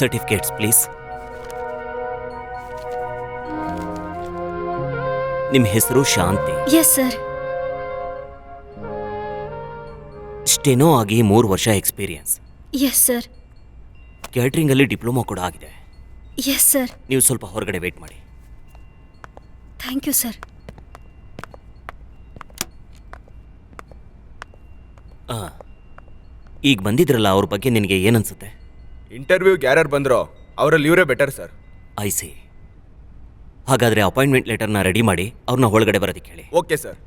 Certificates please. ನಿಮ್ಮ ಹೆಸರು ಶಾಂತಿ. Yes sir. Steno ಆಗಿ 3 ವರ್ಷ ಎಕ್ಸ್ಪೀರಿಯನ್ಸ್. Yes sir. ಕ್ಯಾಟ್ರಿಂಗಲ್ಲಿ ಡಿಪ್ಲೊಮಾ ಕೂಡ ಆಗಿದೆ. Yes sir. ನೀವು ಸ್ವಲ್ಪ ಹೊರಗಡೆ ವೇಟ್ ಮಾಡಿ. Thank you sir. ಈಗ ಬಂದಿದ್ರಲ್ಲ ಅವ್ರ ಬಗ್ಗೆ ನಿನಗೆ ಏನನ್ಸುತ್ತೆ? ಇಂಟರ್ವ್ಯೂಗೆ ಯಾರ್ಯಾರು ಬಂದ್ರೋ ಅವರಲ್ಲಿ ಇವರೇ ಬೆಟರ್ ಸರ್. I C. ಹಾಗಾದರೆ ಅಪಾಯಿಂಟ್ಮೆಂಟ್ ಲೆಟರ್ನ ರೆಡಿ ಮಾಡಿ ಅವ್ರನ್ನ ಒಳಗಡೆ ಬರೋದಕ್ಕೆ ಹೇಳಿ. Okay sir.